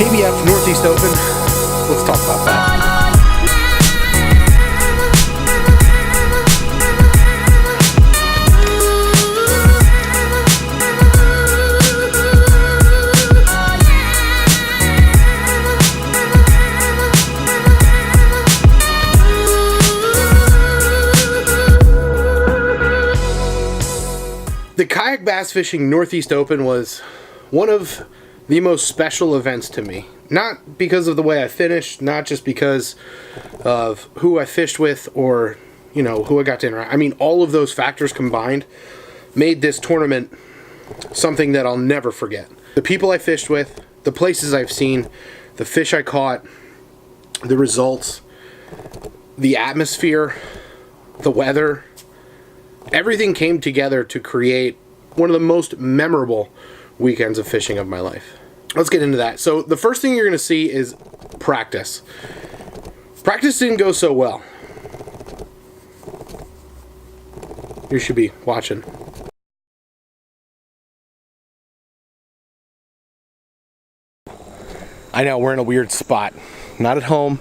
KBF Northeast Open. Let's talk about that. The Kayak Bass Fishing Northeast Open was one of the most special events to me. Not because of the way I finished, not just because of who I fished with or, who I got to interact. I mean, all of those factors combined made this tournament something that I'll never forget. The people I fished with, the places I've seen, the fish I caught, the results, the atmosphere, the weather, everything came together to create one of the most memorable weekends of fishing of my life. Let's get into that. So the first thing you're going to see is practice. Practice didn't go so well. You should be watching. I know, we're in a weird spot. Not at home.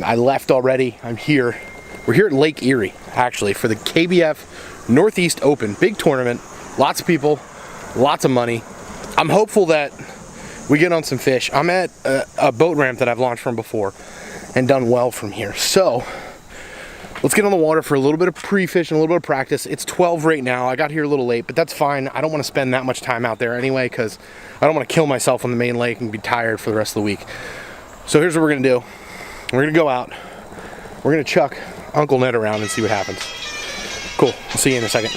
I left already. I'm here. We're here at Lake Erie, actually, for the KBF Northeast Open. Big tournament. Lots of people. Lots of money. I'm hopeful that we get on some fish. I'm at a boat ramp that I've launched from before and done well from here. So let's get on the water for a little bit of pre-fish and a little bit of practice. It's 12 right now. I got here a little late, but that's fine. I don't want to spend that much time out there anyway because I don't want to kill myself on the main lake and be tired for the rest of the week. So here's what we're going to do. We're going to go out. We're going to chuck Uncle Ned around and see what happens. Cool. I'll see you in a second.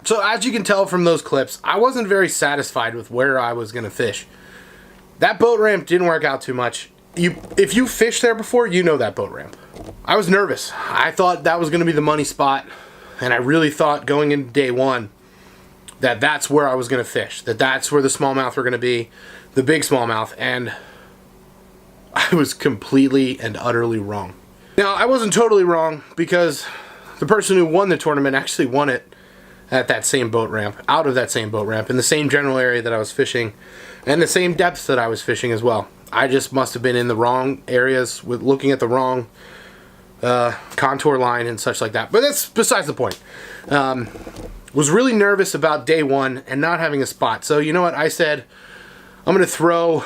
So as you can tell from those clips, I wasn't very satisfied with where I was going to fish. That boat ramp didn't work out too much. If you fished there before, you know that boat ramp. I was nervous. I thought that was going to be the money spot, and I really thought going into day one that that's where I was going to fish, that that's where the smallmouth were going to be, the big smallmouth, and I was completely and utterly wrong. Now, I wasn't totally wrong, because the person who won the tournament actually won it at that same boat ramp, out of that same boat ramp, in the same general area that I was fishing, and the same depths that I was fishing as well. I just must have been in the wrong areas, with looking at the wrong contour line and such like that. But that's besides the point. Was really nervous about day one and not having a spot. So you know what? I said, I'm going to throw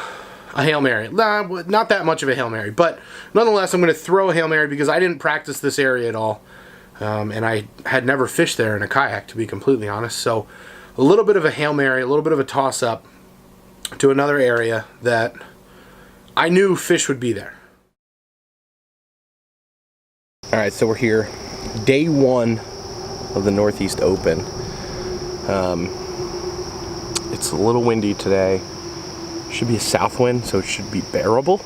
a Hail Mary. Not that much of a Hail Mary, but nonetheless, I'm going to throw a Hail Mary because I didn't practice this area at all. And I had never fished there in a kayak, to be completely honest. So a little bit of a Hail Mary, a little bit of a toss-up to another area that I knew fish would be there. Alright, so we're here, day one of the Northeast Open. It's a little windy today. Should be a south wind, so it should be bearable.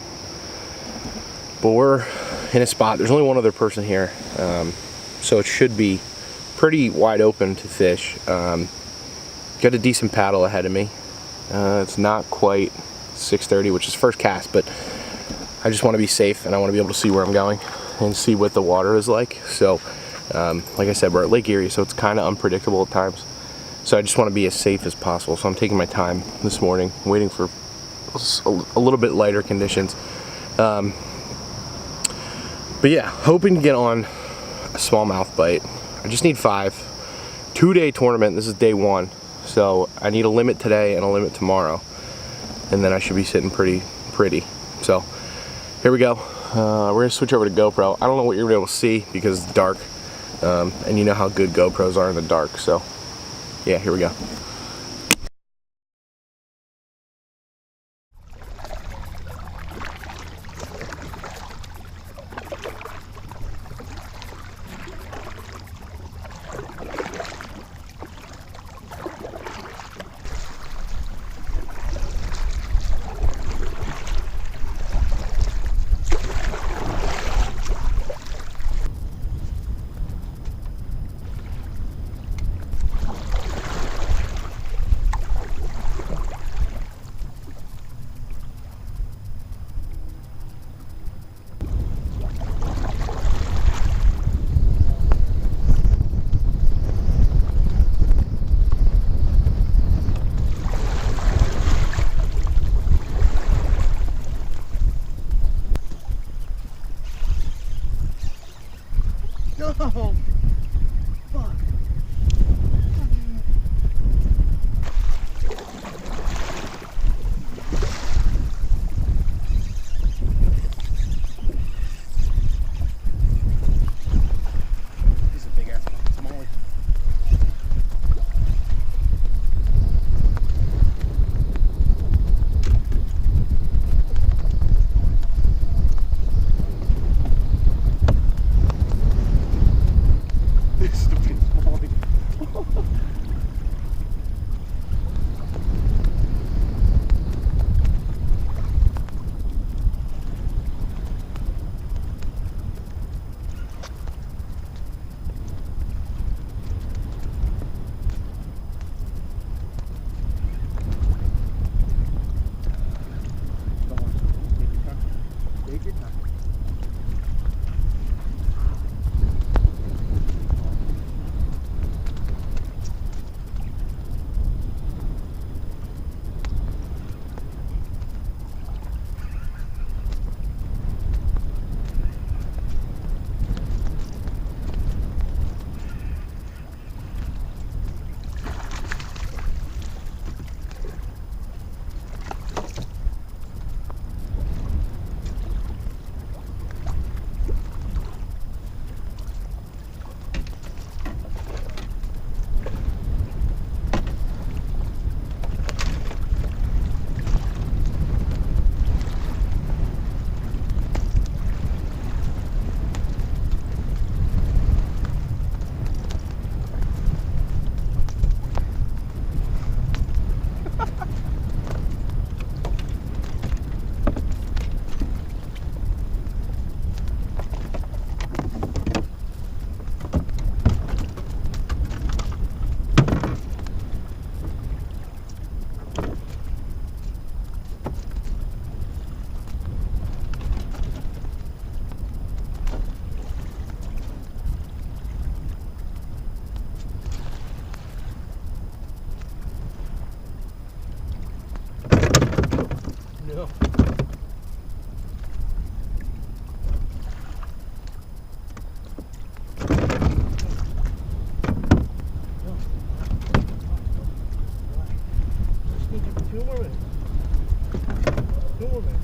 But we're in a spot, there's only one other person here, so it should be pretty wide open to fish. Got a decent paddle ahead of me. It's not quite 6:30, which is first cast, but I just want to be safe and I want to be able to see where I'm going and see what the water is like. So like I said, we're at Lake Erie, so it's kind of unpredictable at times, so I just want to be as safe as possible. So I'm taking my time this morning, waiting for a little bit lighter conditions, but yeah, hoping to get on a smallmouth bite. I just need 5. 2-day tournament. This is day one, so I need a limit today and a limit tomorrow, and then I should be sitting pretty. So here we go. We're gonna switch over to GoPro. I don't know what you're gonna be able to see because it's dark, and you know how good GoPros are in the dark. So yeah, here we go. Yeah. Two more minutes. Two more minutes.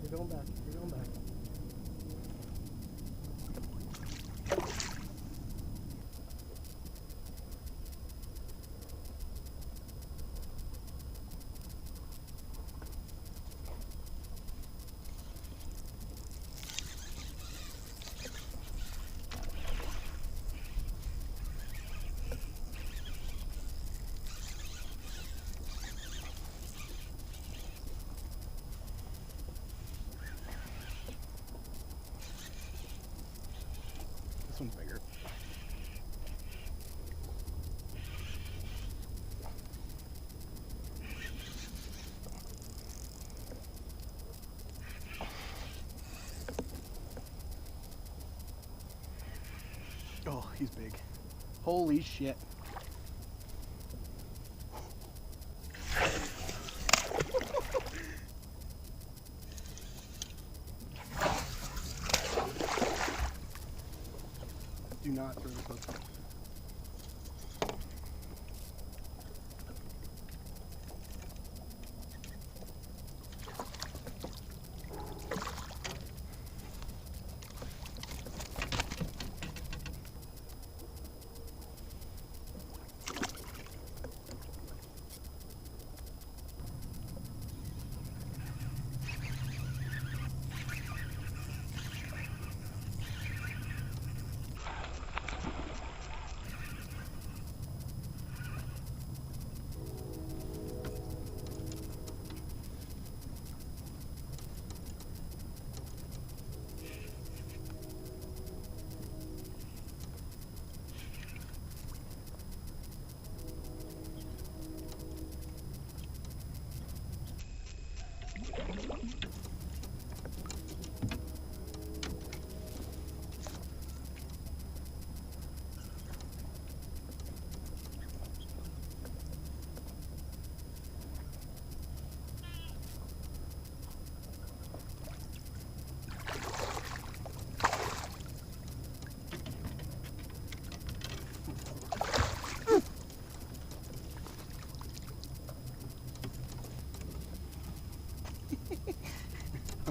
You're going back. You're going back. This one's bigger. Oh, he's big. Holy shit. Do not throw the hook.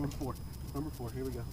Number four. Number four. Here we go.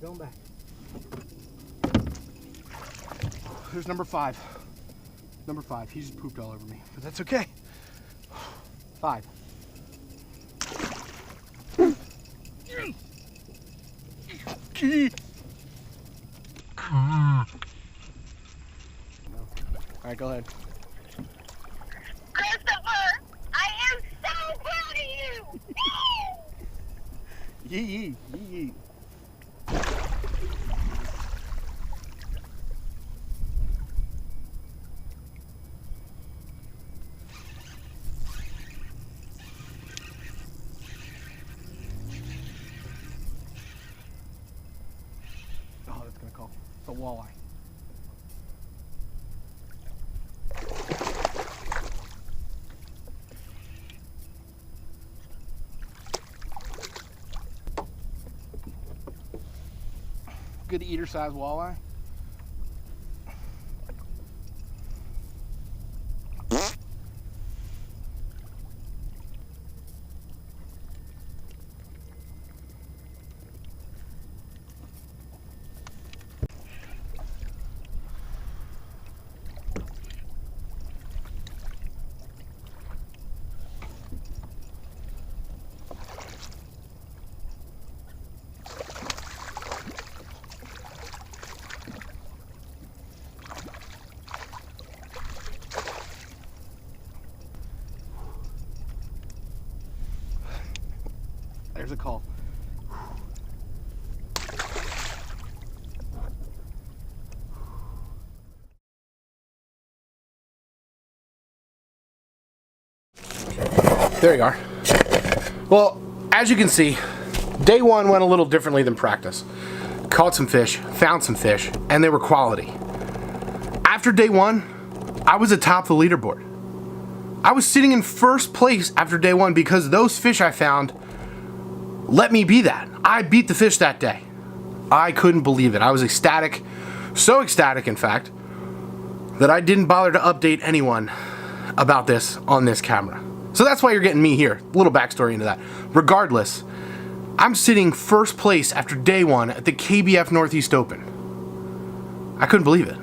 Going back. There's number five. Number five. He just pooped all over me, but that's okay. Five. All right, go ahead. Christopher, I am so proud of you. Yee yee yee. Oh, that's gonna call. It's a walleye. Good eater size walleye. There's a call. There you are. Well, as you can see, day one went a little differently than practice. Caught some fish, found some fish, and they were quality. After day one, I was atop the leaderboard. I was sitting in first place after day one because those fish I found let me be that. I beat the fish that day. I couldn't believe it. I was ecstatic, so ecstatic in fact, that I didn't bother to update anyone about this on this camera. So that's why you're getting me here. A little backstory into that. Regardless, I'm sitting first place after day one at the KBF Northeast Open. I couldn't believe it.